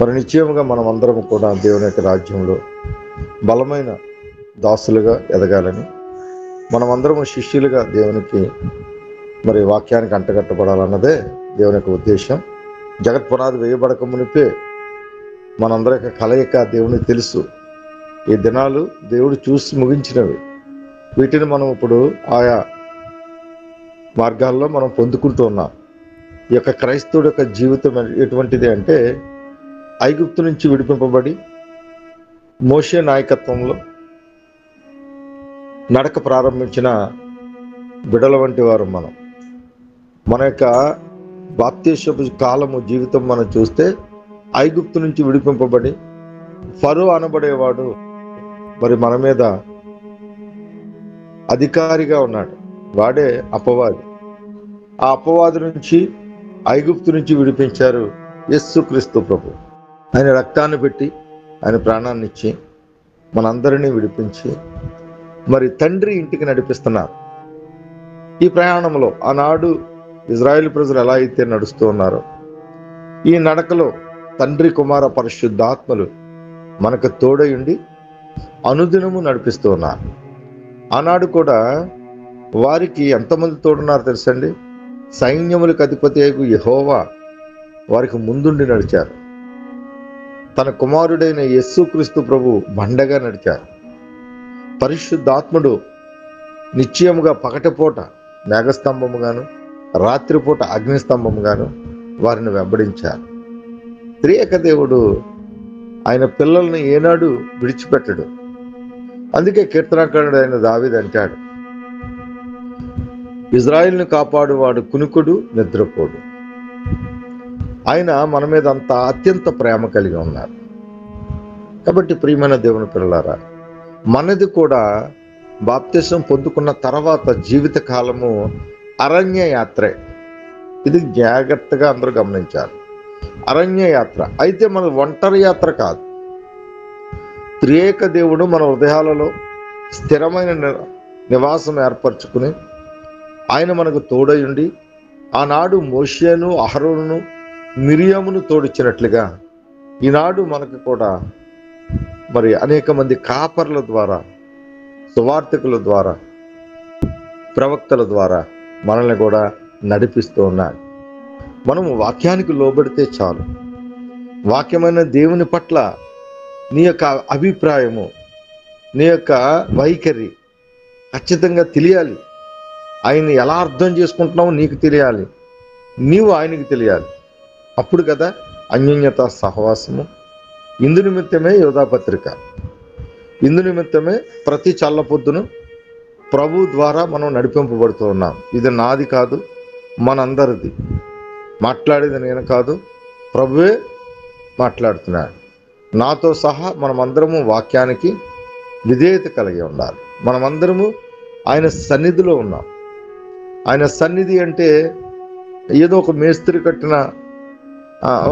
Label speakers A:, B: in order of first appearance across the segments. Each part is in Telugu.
A: మరి నిశ్చయముగా మనం అందరం కూడా దేవుని యొక్క రాజ్యంలో బలమైన దాసులుగా ఎదగాలని, మనమందరము శిష్యులుగా దేవునికి మరి వాక్యానికి అంటగట్టబడాలన్నదే దేవుని యొక్క ఉద్దేశం. జగత్ పునాది వేయబడక మునిపే మనందరి యొక్క కలయిక దేవునికి తెలుసు. ఈ దినాలు దేవుడు చూసి ముగించినవి. వీటిని మనం ఇప్పుడు ఆయా మార్గాల్లో మనం పొందుకుంటూ ఉన్నాం. ఈ యొక్క క్రైస్తవుడి యొక్క జీవితం ఎటువంటిది అంటే, ఐగుప్తు నుంచి విడిపింపబడి మోషే నాయకత్వంలో నడక ప్రారంభించిన బిడల వంటి వారు మనం. మన యొక్క బాప్తిస్మపు కాలము జీవితం మనం చూస్తే, ఐగుప్తు నుంచి విడిపింపబడి ఫరో అనబడేవాడు మరి మన మీద అధికారిగా ఉన్నాడు. వాడే అపవాది. ఆ అపవాది నుంచి, ఐగుప్తు నుంచి విడిపించారు యేసుక్రీస్తు ప్రభు. ఆయన రక్తాన్ని పెట్టి, ఆయన ప్రాణాన్ని ఇచ్చి మనందరినీ విడిపించి మరి తండ్రి ఇంటికి నడిపిస్తున్నారు. ఈ ప్రయాణంలో ఆనాడు ఇజ్రాయేల్ ప్రజలు ఎలా అయితే నడుస్తూ ఉన్నారో, ఈ నడకలో తండ్రి కుమార పరిశుద్ధాత్మలు మనకు తోడయుండి అనుదినము నడిపిస్తూ ఉన్నారు. ఆనాడు కూడా వారికి ఎంతమంది తోడున్నారు తెలుసండి? సైన్యములకు అధిపతి అయిన యెహోవా వారికి ముందుండి నడిచారు. తన కుమారుడైన యేసుక్రీస్తు ప్రభు బండగా నడిచారు. పరిశుద్ధాత్ముడు నిశ్చయముగా పగటిపూట మేఘస్తంభముగాను, రాత్రిపూట అగ్నిస్తంభముగాను వారిని వెంబడించారు. త్రియేక దేవుడు ఆయన పిల్లల్ని ఏనాడు విడిచిపెట్టడు. అందుకే కీర్తనాకారుడు అయిన దావీదు అంటాడు, ఇజ్రాయిల్ని కాపాడువాడు కునుకుడు నిద్రపోడు. ఆయన మన మీద అంత అత్యంత ప్రేమ కలిగి ఉన్నారు. కాబట్టి ప్రియమైన దేవుని పిల్లలారా, మనది కూడా బాప్తిసం పొందుకున్న తర్వాత జీవిత కాలము అరణ్య యాత్రే. ఇది జాగ్రత్తగా అందరూ గమనించాలి. అరణ్య యాత్ర అయితే మన ఒంటరి యాత్ర కాదు. త్రియేక దేవుడు మన హృదయాలలో స్థిరమైన నివాసం ఏర్పరచుకుని ఆయన మనకు తోడయుండి, ఆనాడు మోషేను, అహరోనును, మిరియామును తోడిచ్చినట్లుగా ఈనాడు మనకు కూడా మరి అనేక మంది కాపర్ల ద్వారా, సువార్తికుల ద్వారా, ప్రవక్తల ద్వారా మనల్ని కూడా నడిపిస్తూ ఉన్నాడు. మనము వాక్యానికి లోబడితే చాలు. వాక్యమైన దేవుని పట్ల నీ యొక్క అభిప్రాయము, నీ యొక్క వైఖరి ఖచ్చితంగా తెలియాలి. ఆయన్ని ఎలా అర్థం చేసుకుంటున్నావో నీకు తెలియాలి, నీవు ఆయనకి తెలియాలి. అప్పుడు కదా అన్యోన్యత సహవాసము. ఇందు నిమిత్తమే యోధాపత్రిక, ఇందు నిమిత్తమే ప్రతి చల్లపొద్దును ప్రభు ద్వారా మనం నడిపింపబడుతూ ఉన్నాం. ఇది నాది కాదు, మనందరిది. మాట్లాడేది నేను కాదు, ప్రభువే మాట్లాడుతున్నాడు. నాతో సహా మనమందరము వాక్యానికి విధేయత కలిగి ఉండాలి. మనమందరము ఆయన సన్నిధిలో ఉన్నాం. ఆయన సన్నిధి అంటే ఏదో ఒక మేస్త్రి కట్టిన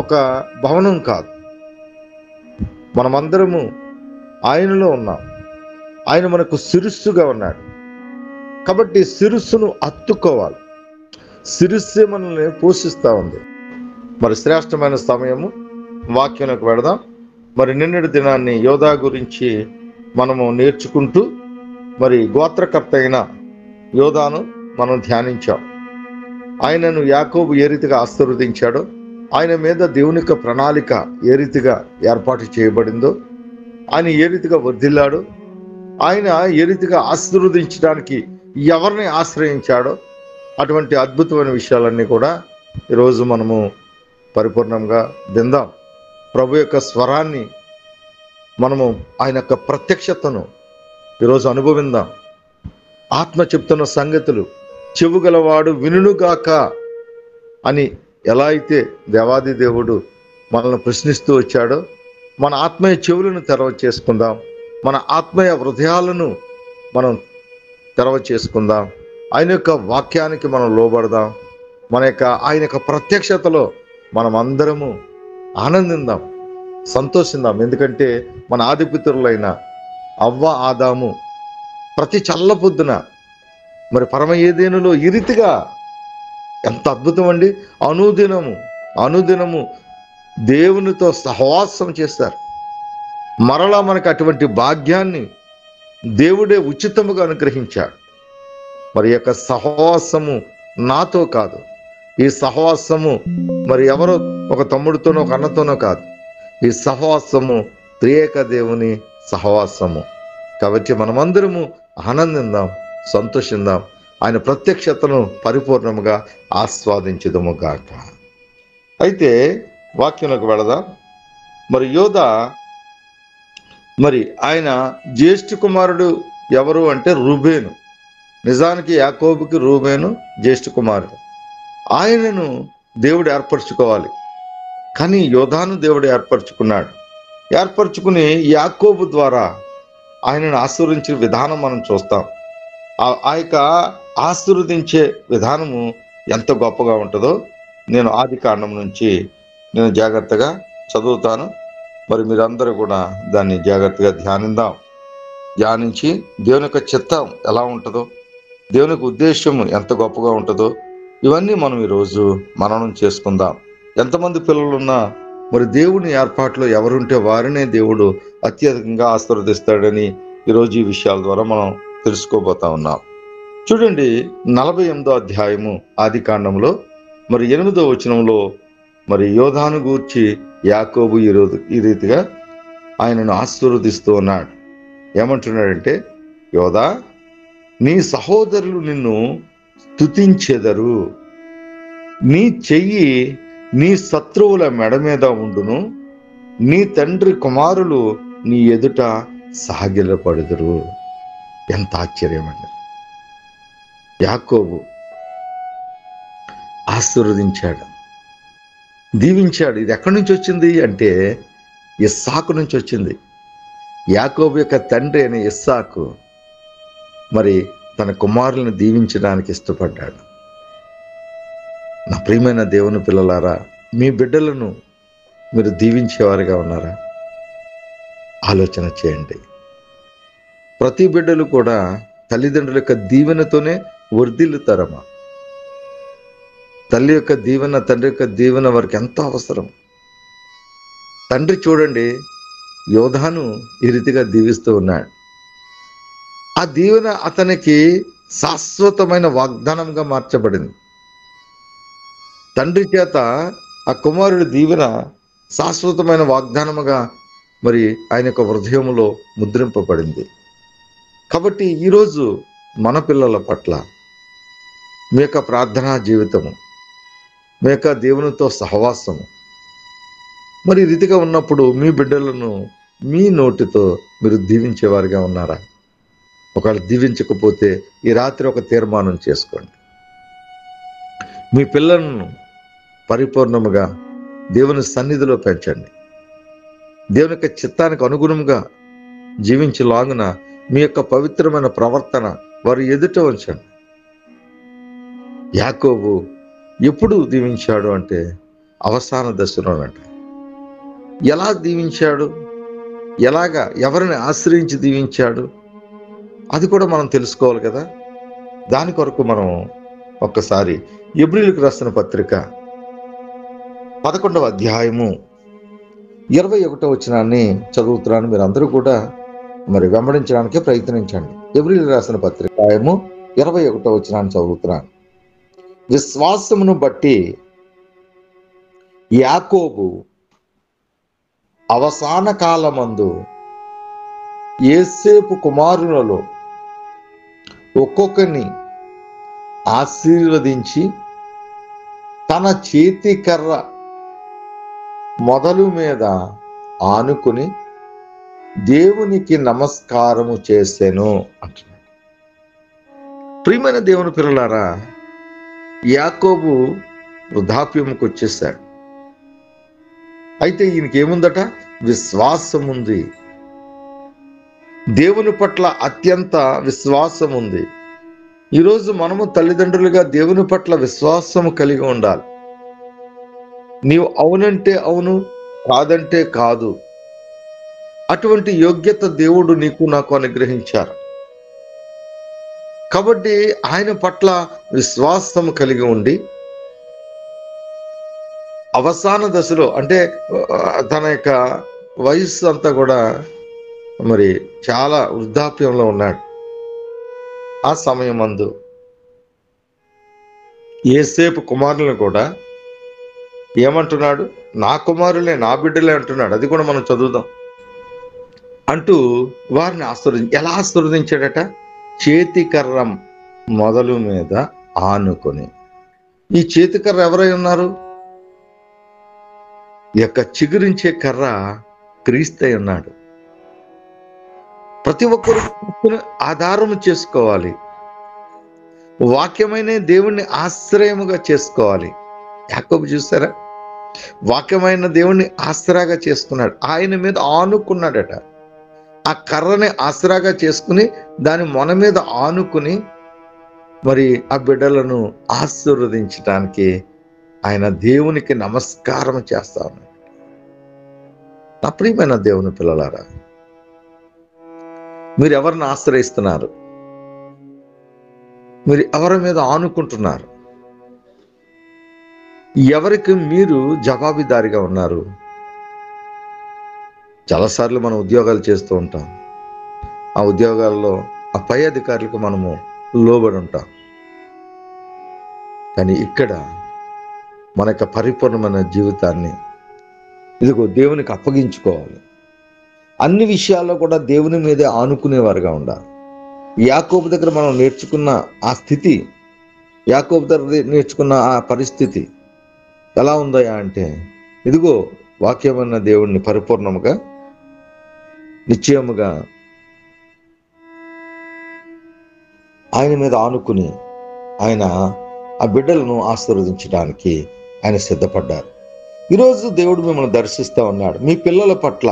A: ఒక భవనం కాదు. మనమందరము ఆయనలో ఉన్నాం. ఆయన మనకు శిరస్సుగా ఉన్నాడు. కాబట్టి శిరస్సును హత్తుకోవాలి. శిరస్సే మనల్ని పోషిస్తూ ఉంది. మరి శ్రేష్టమైన సమయము వాక్యంలోకి వెళదాం. మరి నిన్నటి దినాన్ని యోధా గురించి మనము నేర్చుకుంటూ మరి గోత్రకర్త అయిన యోధాను మనం ధ్యానించాం. ఆయనను యాకోబు ఏ రీతిగా ఆశీర్వదించాడో, ఆయన మీద దేవుని యొక్క ప్రణాళిక ఏ రీతిగా ఏర్పాటు చేయబడిందో, ఆయన ఏ రీతిగా వర్ధిల్లాడో, ఆయన ఏ రీతిగా ఆశీర్వదించడానికి ఎవరిని ఆశ్రయించాడో, అటువంటి అద్భుతమైన విషయాలన్నీ కూడా ఈరోజు మనము పరిపూర్ణంగా విందాం. ప్రభు యొక్క స్వరాన్ని మనము, ఆయన యొక్క ప్రత్యక్షతను ఈరోజు అనుభవిందాం. ఆత్మ చెప్తున్న సంగతులు చెవుగలవాడు వినుగాక అని ఎలా అయితే దేవాది దేవుడు మనల్ని ప్రశ్నిస్తూ వచ్చాడో, మన ఆత్మీయ చెవులను తెరవ చేసుకుందాం. మన ఆత్మీయ హృదయాలను మనం తెరవ చేసుకుందాం. ఆయన యొక్క వాక్యానికి మనం లోబడదాం. ఆయన యొక్క ప్రత్యక్షతలో మనం అందరము ఆనందిందాం, సంతోషిందాం. ఎందుకంటే మన ఆదిపితరులైన అవ్వ, ఆదాము ప్రతి చల్లపొద్దున మరి పరమ ఏదేనులో ఈ రీతిగా ఎంత అద్భుతం అండి. అనుదినము దేవునితో సహవాసం చేశారు. మరలా మనకు అటువంటి భాగ్యాన్ని దేవుడే ఉచితముగా అనుగ్రహించాడు. మరి యొక్క సహవాసము నాతో కాదు, ఈ సహవాసము మరి ఎవరో ఒక తమ్ముడితోనో ఒక అన్నతోనో కాదు, ఈ సహవాసము త్రియేక దేవుని సహవాసము. కాబట్టి మనమందరము ఆనందిందాం, సంతోషిందాం, ఆయన ప్రత్యక్షతను పరిపూర్ణముగా ఆస్వాదించుదము గాక. అయితే వాక్యంలోకి వెళదాం. మరి యోధ మరి ఆయన జ్యేష్ఠ కుమారుడు ఎవరు అంటే రూబేను. నిజానికి యాకోబుకి రూబేను జ్యేష్ఠ కుమారుడు. ఆయనను దేవుడు ఏర్పరచుకోవాలి, కానీ యోధాను దేవుడు ఏర్పరచుకుని యాకోబు ద్వారా ఆయనను ఆశీర్వదించిన విధానం మనం చూస్తాం. ఆ యొక్క ఆశీర్వదించే విధానము ఎంత గొప్పగా ఉంటుందో నేను ఆది కాండం నుంచి నేను జాగ్రత్తగా చదువుతాను. మరి మీరందరూ కూడా దాన్ని జాగ్రత్తగా ధ్యానించి దేవుని యొక్క చిత్తం ఎలా ఉంటుందో, దేవుని యొక్క ఉద్దేశం ఎంత గొప్పగా ఉంటుందో ఇవన్నీ మనం ఈరోజు మననం చేసుకుందాం. ఎంతమంది పిల్లలున్నా మరి దేవుని ఏర్పాట్లో ఎవరుంటే వారినే దేవుడు అత్యధికంగా ఆశీర్వదిస్తాడని ఈరోజు ఈ విషయాల ద్వారా మనం తెలుసుకోబోతా ఉన్నాం. చూడండి, 48వ అధ్యాయము ఆది కాండంలో మరి 8వ వచనంలో మరి యోధాను గూర్చి యాకోబు ఈ రీతిగా ఆయనను ఆశీర్వదిస్తూ ఉన్నాడు. ఏమంటున్నాడంటే, యోధా, నీ సహోదరులు నిన్ను స్తుతించెదరు, నీ చెయ్యి నీ శత్రువుల మెడ మీద ఉండును, నీ తండ్రి కుమారులు నీ ఎదుట సాగిలపడుదురు. ఎంత ఆశ్చర్యమండి! యాకోబు ఆశీర్వదించాడు, దీవించాడు. ఇది ఎక్కడి నుంచి వచ్చింది అంటే ఇస్సాకు నుంచి వచ్చింది. యాకోబు యొక్క తండ్రి అయిన ఇస్సాకు మరి తన కుమారులను దీవించడానికి ఇష్టపడ్డాడు. నా ప్రియమైన దేవుని పిల్లలారా, మీ బిడ్డలను మీరు దీవించేవారుగా ఉన్నారా? ఆలోచన చేయండి. ప్రతి బిడ్డలు కూడా తల్లిదండ్రుల యొక్క దీవెనతోనే వర్ధిల్లుతారమ్మా. తల్లి యొక్క దీవెన, తండ్రి యొక్క దీవెన వారికి ఎంతో అవసరం. తండ్రి చూడండి, యోధాను ఈ రీతిగా దీవిస్తూ ఉన్నాడు. ఆ దీవెన అతనికి శాశ్వతమైన వాగ్దానంగా మార్చబడింది. తండ్రి చేత ఆ కుమారుడి దీవెన శాశ్వతమైన వాగ్దానముగా మరి ఆయన యొక్క హృదయంలో ముద్రింపబడింది. కాబట్టి ఈరోజు మన పిల్లల పట్ల మీ యొక్క ప్రార్థనా జీవితము, మీ యొక్క దేవునితో సహవాసము మరి రీతిగా ఉన్నప్పుడు మీ బిడ్డలను మీ నోటితో మీరు దీవించేవారిగా ఉన్నారా? ఒకవేళ దీవించకపోతే ఈ రాత్రి ఒక తీర్మానం చేసుకోండి. మీ పిల్లలను పరిపూర్ణముగా దేవుని సన్నిధిలో పెంచండి. దేవుని యొక్క చిత్తానికి అనుగుణంగా జీవించేలాగున మీ యొక్క పవిత్రమైన ప్రవర్తన వారు ఎదుట ఉంచండి. యాకోబు ఎప్పుడు దీవించాడు అంటే అవసాన దశలోనంట. ఎలా దీవించాడు, ఎలాగా, ఎవరిని ఆశ్రయించి దీవించాడు, అది కూడా మనం తెలుసుకోవాలి కదా. దాని కొరకు మనం ఒక్కసారి హెబ్రీయులకు రాసిన పత్రిక 11వ అధ్యాయము 21వ వచనాన్ని చదువుతున్నాను. మీరు అందరూ కూడా మరి వెంబడించడానికి ప్రయత్నించండి. హెబ్రీయులకు రాసిన పత్రిక 21వ వచనాన్ని చదువుతున్నాను. విశ్వాసమును బట్టి యాకోబు అవసాన కాలమందు యోసేపు కుమారులలో ఒక్కొక్కరిని ఆశీర్వదించి తన చేతి కర్ర మొదలు మీద ఆనుకుని దేవునికి నమస్కారము చేసెను అంటున్నాడు. ప్రియమైన దేవుని పిల్లలారా, యాకోబు వృద్ధాప్యముకు వచ్చేసాడు. అయితే ఈయనకి ఏముందట? విశ్వాసం ఉంది. దేవుని పట్ల అత్యంత విశ్వాసం ఉంది. ఈరోజు మనము తల్లిదండ్రులుగా దేవుని పట్ల విశ్వాసము కలిగి ఉండాలి. నీవు అవునంటే అవును, కాదంటే కాదు. అటువంటి యోగ్యత దేవుడు నీకు నాకు అనుగ్రహించారు. కాబట్టి ఆయన పట్ల విశ్వాసము కలిగి ఉండి అవసాన దశలో, అంటే తన యొక్క వయస్సు అంతా కూడా మరి చాలా వృద్ధాప్యంలో ఉన్నాడు. ఆ సమయమందు యోసేపు కుమారులను కూడా ఏమంటున్నాడు? నా కుమారులే, నా బిడ్డలే అంటున్నాడు. అది కూడా మనం చదువుదాం. అంటూ వారిని ఎలా ఆశీర్వదించాడట? చేతికర్ర మొదలు మీద ఆనుకొని. ఈ చేతికర్ర ఎవరై ఉన్నారు? ఈ యొక్క చిగురించే కర్ర క్రీస్తై ఉన్నాడు. ప్రతి ఒక్కరు ఆధారము చేసుకోవాలి. వాక్యమైన దేవుణ్ణి ఆశ్రయముగా చేసుకోవాలి. యాకోబు చూసారా? వాక్యమైన దేవుణ్ణి ఆసరాగా చేసుకున్నాడు. ఆయన మీద ఆనుకున్నాడట. ఆ కర్రని ఆసరాగా చేసుకుని దాని మొన మీద ఆనుకుని మరి ఆ బిడ్డలను ఆశీర్వదించడానికి ఆయన దేవునికి నమస్కారం చేస్తా ఉన్నాడు. నా ప్రియమైన దేవుని పిల్లలారా, మీరు ఎవరిని ఆశ్రయిస్తున్నారు? మీరు ఎవరి మీద ఆనుకుంటున్నారు? ఎవరికి మీరు జవాబుదారిగా ఉన్నారు? చాలాసార్లు మనం ఉద్యోగాలు చేస్తూ ఉంటాం. ఆ ఉద్యోగాల్లో ఆ పై అధికారులకు మనము లోబడి ఉంటాం. కానీ ఇక్కడ మన యొక్క పరిపూర్ణమైన జీవితాన్ని ఇదిగో దేవునికి అప్పగించుకోవాలి. అన్ని విషయాల్లో కూడా దేవుని మీదే ఆనుకునేవారుగా ఉండాలి. యాకోబు దగ్గర మనం నేర్చుకున్న ఆ స్థితి, యాకోబు దగ్గర నేర్చుకున్న ఆ పరిస్థితి ఎలా ఉందయా అంటే, ఇదిగో వాక్యమన్న దేవుణ్ణి పరిపూర్ణముగా నిశ్చయముగా ఆయన మీద ఆనుకుని ఆయన ఆ బిడ్డలను ఆశీర్వదించడానికి ఆయన సిద్ధపడ్డారు. ఈరోజు దేవుడు మిమ్మల్ని దర్శిస్తూ ఉన్నాడు. మీ పిల్లల పట్ల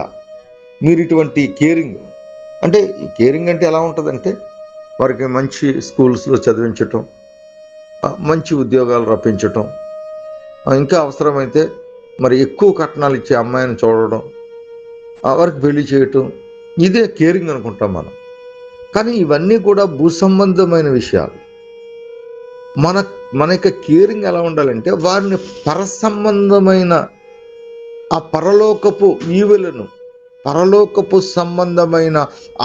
A: మీరు ఇటువంటి కేరింగ్, అంటే కేరింగ్ అంటే ఎలా ఉంటుందంటే వారికి మంచి స్కూల్స్లో చదివించటం, మంచి ఉద్యోగాలు రప్పించటం, ఇంకా అవసరమైతే మరి ఎక్కువ కట్నాలు ఇచ్చే అమ్మాయిని చూడడం, వారికి పెళ్లి చేయటం, ఇదే కేరింగ్ అనుకుంటాం మనం. కానీ ఇవన్నీ కూడా భూ సంబంధమైన విషయాలు. మన యొక్క కేరింగ్ ఎలా ఉండాలంటే వారిని పరసంబంధమైన ఆ పరలోకపు ఈవులను, పరలోకపు సంబంధమైన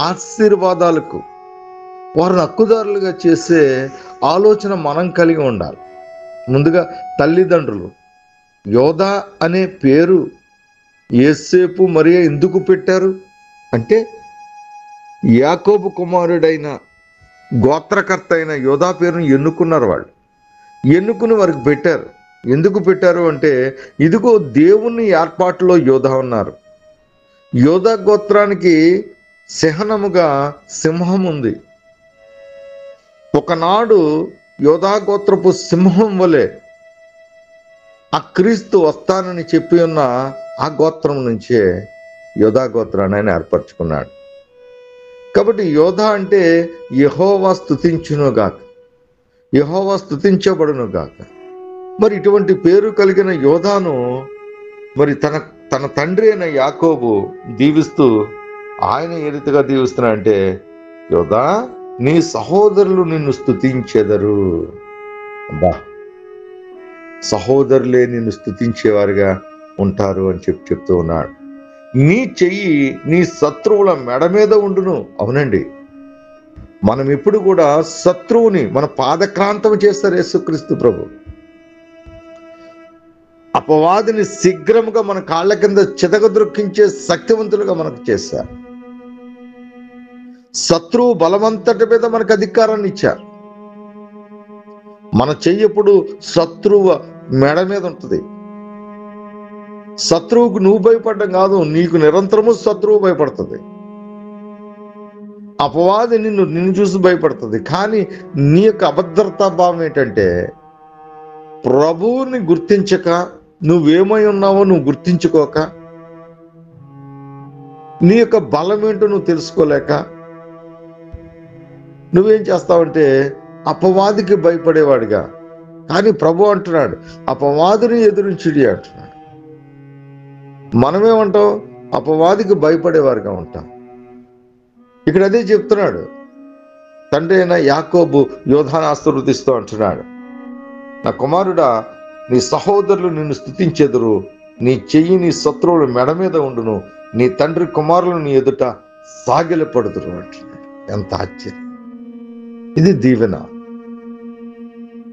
A: ఆశీర్వాదాలకు వారిని హక్కుదారులుగా చేసే ఆలోచన మనం కలిగి ఉండాలి. ముందుగా తల్లిదండ్రులు యోధా అనే పేరు యోసేపు మరియ ఎందుకు పెట్టారు అంటే, యాకోబు కుమారుడైన గోత్రకర్త అయిన యోధా పేరును ఎన్నుకున్నారు. వాళ్ళు ఎన్నుకుని వారికి పెట్టారు. ఎందుకు పెట్టారు అంటే, ఇదిగో దేవుని ఏర్పాటులో యోధా ఉన్నారు. యోధా గోత్రానికి చిహ్నముగా సింహం ఉంది. ఒకనాడు యోధా గోత్రపు సింహం వలె ఆ క్రీస్తు వస్తానని చెప్పి ఉన్న ఆ గోత్రం నుంచే యోధా గోత్రాన్ని ఆయన ఏర్పరచుకున్నాడు. కాబట్టి యోధా అంటే యెహోవా స్తుతించునుగాక, యెహోవా స్తుతించబడునుగాక. మరి ఇటువంటి పేరు కలిగిన యోధాను మరి తన తండ్రి అయిన యాకోబు దీవిస్తూ ఆయన ఏ రీతిగా దీవిస్తున్నాడంటే, యోధా నీ సహోదరులు నిన్ను స్తుతించెదరు. అబ్బా, సహోదరులే నిన్ను స్తుతించేవారుగా ఉంటారు అని చెప్తూ ఉన్నాడు. నీ చెయ్యి నీ శత్రువుల మెడ మీద ఉండును. అవునండి, మనం ఇప్పుడు కూడా శత్రువుని మన పాదక్రాంతం చేస్తారు యేసుక్రీస్తు ప్రభు. అపవాదిని శీఘ్రముగా మన కాళ్ళ కింద చితకద్రొక్కించే శక్తివంతులుగా మనకు చేశారు. శత్రువు బలమంతటి మీద మనకు అధికారాన్ని ఇచ్చారు. మన చెయ్యప్పుడు శత్రువు మెడ మీద ఉంటుంది. శత్రువుకు నువ్వు భయపడడం కాదు, నీకు నిరంతరము శత్రువు భయపడుతుంది. అపవాది నిన్ను చూసి భయపడుతుంది. కానీ నీ యొక్క అభద్రతా భావం ఏంటంటే, ప్రభువుని గుర్తించక, నువ్వేమై ఉన్నావో నువ్వు గుర్తించుకోక, నీ యొక్క బలం ఏంటో నువ్వు తెలుసుకోలేక నువ్వేం చేస్తావంటే అపవాదికి భయపడేవాడిగా. కానీ ప్రభు అంటున్నాడు, అపవాదిని ఎదురించుడి అంటున్నాడు. మనమేమంటాం? అపవాదికి భయపడేవారుగా ఉంటాం. ఇక్కడ అదే చెప్తున్నాడు. తండ్రి అయిన యాకోబు యోధాను ఆశీర్వదిస్తూ అంటున్నాడు, నా కుమారుడా నీ సహోదరులు నిన్ను స్తుతించెదరు. నీ చెయ్యి నీ శత్రువుల మెడ మీద ఉండును. నీ తండ్రి కుమారులు నీ ఎదుట సాగిలపడుదురు అంటున్నాడు. ఎంత ఆశ్చర్యం! ఇది దీవెన,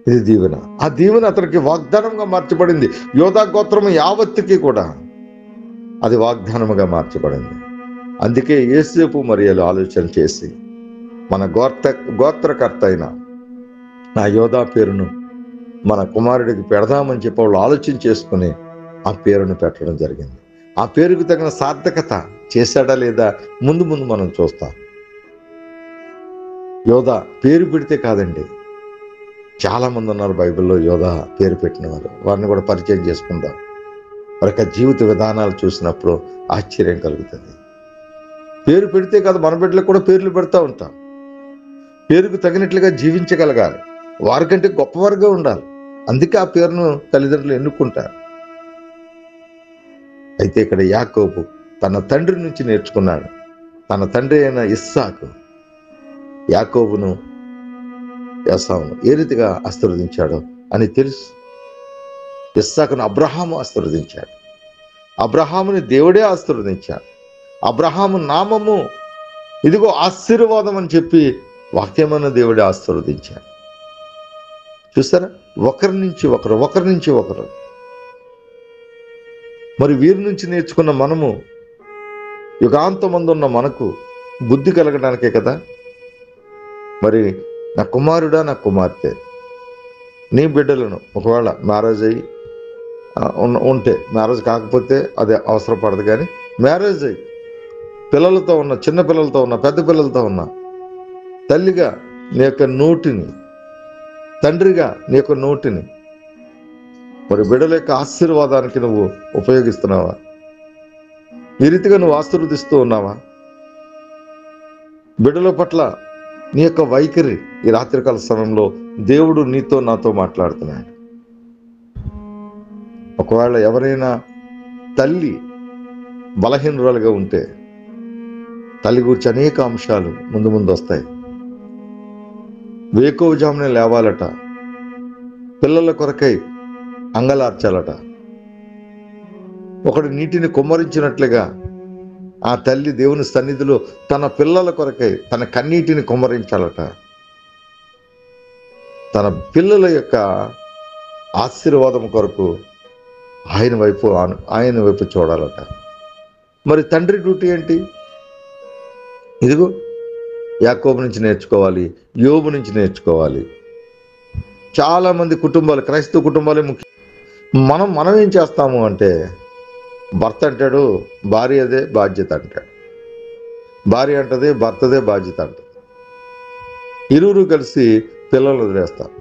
A: ఇది దీవెన. ఆ దీవెన అతనికి వాగ్దానంగా మార్చబడింది. యోధా గోత్రం యావత్తుకి కూడా అది వాగ్దానముగా మార్చబడింది. అందుకే యేసేపు మరియలు ఆలోచన చేసి మన గోత్రకర్త అయిన ఆ యోధా పేరును మన కుమారుడికి పెడదామని చెప్పి వాళ్ళు ఆలోచన చేసుకుని ఆ పేరును పెట్టడం జరిగింది. ఆ పేరుకు తగిన సార్థకత చేశాడా లేదా ముందు ముందు మనం చూస్తాం. యోధా పేరు పెడితే కాదండి, చాలా మంది ఉన్నారు బైబిల్లో యోధా పేరు పెట్టిన వారు. వారిని కూడా పరిచయం చేసుకుందాం. వారి యొక్క జీవిత విధానాలు చూసినప్పుడు ఆశ్చర్యం కలుగుతుంది. పేరు పెడితే కాదు, మన బిడ్డలకు కూడా పేర్లు పెడతా ఉంటాం. పేరుకు తగినట్లుగా జీవించగలగాలి, వారికంటే గొప్పవారుగా ఉండాలి. అందుకే ఆ పేరును తల్లిదండ్రులు ఎన్నుకుంటారు. అయితే ఇక్కడ యాకోబు తన తండ్రి నుంచి నేర్చుకున్నాడు. తన తండ్రి అయిన ఇస్సాకు యాకోబును ఏసావును ఏ రీతిగా ఆశీర్వదించాడో అని తెలుసు. ఇస్సాకును అబ్రహాము ఆశీర్వదించాడు. అబ్రహాముని దేవుడే ఆశీర్వదించాడు. అబ్రహాము నామము ఇదిగో ఆశీర్వాదం అని చెప్పి వాక్యమైన దేవుడే ఆశీర్వదించాడు. చూసారా, ఒకరి నుంచి ఒకరు, ఒకరి నుంచి ఒకరు. మరి వీరి నుంచి నేర్చుకున్న మనము యుగాంతమందున్న మనకు బుద్ధి కలగడానికే కదా. మరి నా కుమారుడా, నా కుమార్తె, నీ బిడ్డలను ఒకవేళ మ్యారేజ్ అయ్యి ఉంటే, మ్యారేజ్ కాకపోతే అది అవసరపడదు, కానీ మ్యారేజ్ అయ్యి పిల్లలతో ఉన్న, చిన్న పిల్లలతో ఉన్న, పెద్ద పిల్లలతో ఉన్న తల్లిగా నీ యొక్క నోటిని, తండ్రిగా నీ యొక్క నోటిని మరి బిడ్డల యొక్క ఆశీర్వాదానికి నువ్వు ఉపయోగిస్తున్నావా? ఈ రీతిగా నువ్వు ఆశీర్వదిస్తూ ఉన్నావా? బిడ్డల పట్ల నీ యొక్క వైఖరి ఈ రాత్రికాల సమయంలో దేవుడు నీతో నాతో మాట్లాడుతున్నాడు. ఒకవేళ ఎవరైనా తల్లి బలహీనురాలుగా ఉంటే తల్లి గురించి అనేక అంశాలు ముందు ముందు వస్తాయి. వేకువజామునే లేవాలట, పిల్లల కొరకై అంగలార్చాలట. ఒకడు నీటిని కుమ్మరించినట్లుగా ఆ తల్లి దేవుని సన్నిధిలో తన పిల్లల కొరకై తన కన్నీటిని కుమ్మరించాలట. తన పిల్లల యొక్క ఆశీర్వాదం కొరకు ఆయన వైపు చూడాలట. మరి తండ్రి డ్యూటీ ఏంటి? ఇదిగో యాకోబు నుంచి నేర్చుకోవాలి, యోబు నుంచి నేర్చుకోవాలి. చాలా మంది కుటుంబాలు, క్రైస్తవ కుటుంబాలే ముఖ్యం. మనం ఏం చేస్తాము అంటే, భర్త అంటాడు భార్యదే బాధ్యత అంటాడు, భార్య అంటది భర్తదే బాధ్యత అంటది. ఇరువురు కలిసి పిల్లలు వదిలేస్తారు.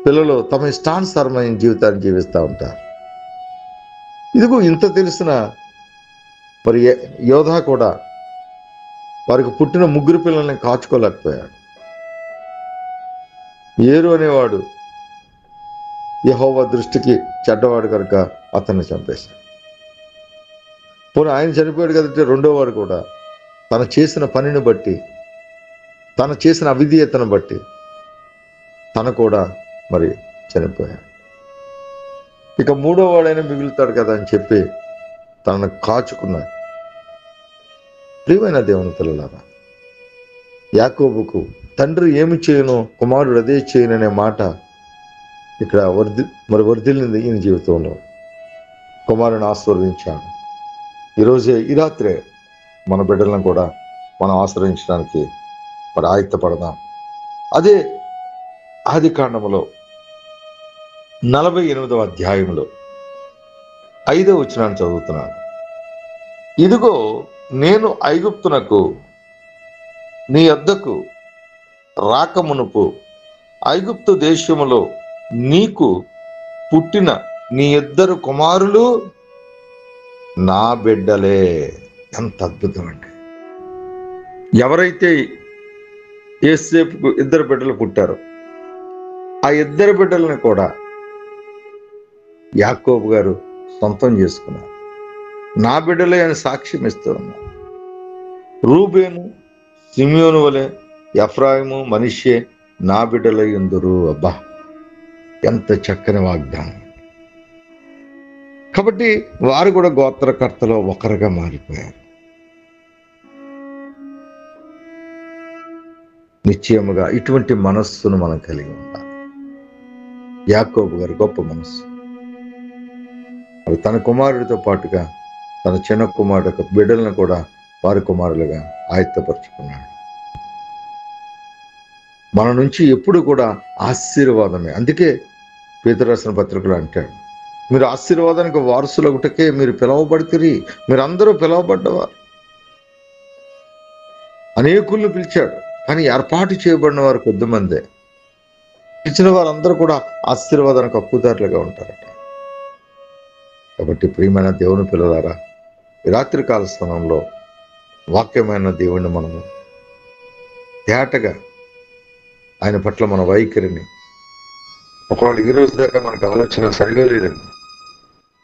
A: పిల్లలు తమ ఇష్టానుసారమైన జీవితాన్ని జీవిస్తూ ఉంటారు. ఇదిగో ఇంత తెలిసిన మరి యోధా కూడా వారికి పుట్టిన ముగ్గురు పిల్లల్ని కాచుకోలేకపోయాడు. ఏరు అనేవాడు యెహోవా దృష్టికి చెడ్డవాడు కనుక అతన్ని చంపేశాడు. పోనీ ఆయన చనిపోయాడు కదంటే రెండో వాడు కూడా తను చేసిన పనిని బట్టి, తను చేసిన అవిధేయతను బట్టి తను కూడా మరి చనిపోయాడు. ఇక మూడో వాడైనా మిగులుతాడు కదా అని చెప్పి తనను కాచుకున్నాడు. ప్రియమైన దేవుని పిల్లలారా, యాకోబుకు తండ్రి ఏమి చేయను కుమారుడు అదే చేయననే మాట ఇక్కడ వర్ధిల్లింది ఈయన జీవితంలో. కుమారుని ఆశీర్వదించాడు. ఈరోజే ఈ రాత్రే మన బిడ్డలను కూడా మనం ఆశ్రయించడానికి మరి ఆయుత్తపడదాం. అదే ఆదికాండములో 48వ అధ్యాయంలో 5వ వచనాన్ని చదువుతున్నాను. ఇదిగో నేను ఐగుప్తునకు నీ యొద్దకు రాకమునుపు ఐగుప్తు దేశములో నీకు పుట్టిన నీ ఇద్దరు కుమారులు నా బిడ్డలే. ఎంత అద్భుతం అండి! ఎవరైతే యోసేపుకు ఇద్దరు బిడ్డలు పుట్టారో ఆ ఇద్దరు బిడ్డలను కూడా యాకోబు గారు సొంతం చేసుకున్నారు. నా బిడ్డలే అని సాక్ష్యం ఇస్తూ ఉన్నారు. రూబేను, సిమియోను వలె ఎఫ్రాయిము, మనష్షే నా బిడ్డలై ఉందురు. అబ్బా, ఎంత చక్కని వాగ్దానం. కాబట్టి వారు కూడా గోత్రకర్తలో ఒకరుగా మారిపోయారు. నిశ్చయముగా ఇటువంటి మనస్సును మనం కలిగి ఉండాలి. యాకోబు గారి గొప్ప మనస్సు. తన కుమారుడితో పాటుగా తన చిన్న కుమారుడు యొక్క బిడ్డలను కూడా వారి కుమారులుగా ఆయత్తపరుచుకున్నాడు. మన నుంచి ఎప్పుడు కూడా ఆశీర్వాదమే. అందుకే పేతురు రాసిన పత్రికలో అంటాడు, మీరు ఆశీర్వాదానికి వారసులగుటకే మీరు పిలువబడితిరి. మీరందరూ పిలువబడ్డవారు. అనేకులను పిలిచాడు, కానీ ఏర్పాటు చేయబడిన వారు కొద్దిమందే. పిలిచిన వారందరూ కూడా ఆశీర్వాదానికి హక్కుదారులుగా ఉంటారట. కాబట్టి ప్రియమైన దేవుని పిల్లలారా, ఈ రాత్రికాల స్థానంలో వాక్యమైన దేవుణ్ణి మనము తేటగా ఆయన పట్ల మన వైఖరిని, ఒకవేళ ఈ రోజు దాకా మనకు ఆలోచన సరిగా లేదండి,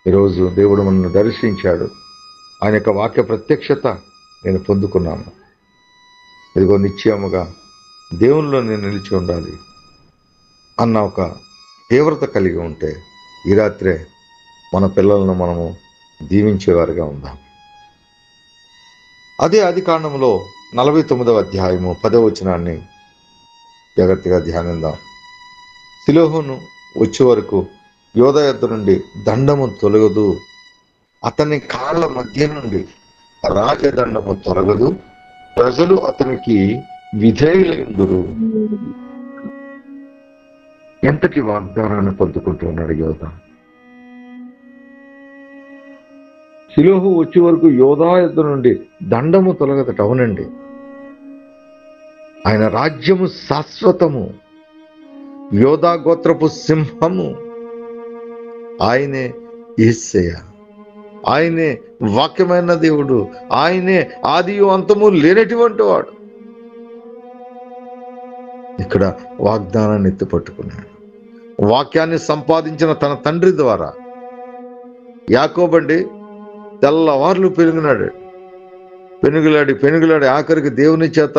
A: ఈరోజు దేవుడు మనల్ని దర్శించాడు. ఆయన యొక్క వాక్య ప్రత్యక్షత నేను పొందుకున్నాను. ఇదిగో నిశ్చయముగా దేవునిలో నేను నిలిచి ఉండాలి అన్న ఒక తీవ్రత కలిగి ఉంటే ఈ రాత్రే మన పిల్లలను మనము దీవించేవారుగా ఉందాం. అదే ఆదికాండంలో 49వ అధ్యాయము 10వ వచనాన్ని జాగ్రత్తగా ధ్యానిద్దాం. షిలోహును వచ్చే వరకు యోధా యొద్ద నుండి దండము తొలగదు, అతని కాళ్ళ మధ్య నుండి రాజదండము తొలగదు, ప్రజలు అతనికి విధేయులైందురు. ఎంతటి వాగ్దానాన్ని పొందుకుంటున్నాడు యోధా. షిలోహు వచ్చే వరకు యోధా యొద్ద నుండి దండము తొలగదట. అవునండి, ఆయన రాజ్యము శాశ్వతము. యోధా గోత్రపు సింహము ఆయనే. యేసయ్య ఆయనే వాక్యమైన దేవుడు. ఆయనే ఆదియు అంతము లేనటువంటి వాడు. ఇక్కడ వాగ్దానాన్ని ఎత్తిపట్టుకున్నాడు. వాక్యాన్ని సంపాదించిన తన తండ్రి ద్వారా. యాకోబండి తెల్లవార్లు పెనుగులాడి ఆఖరికి దేవుని చేత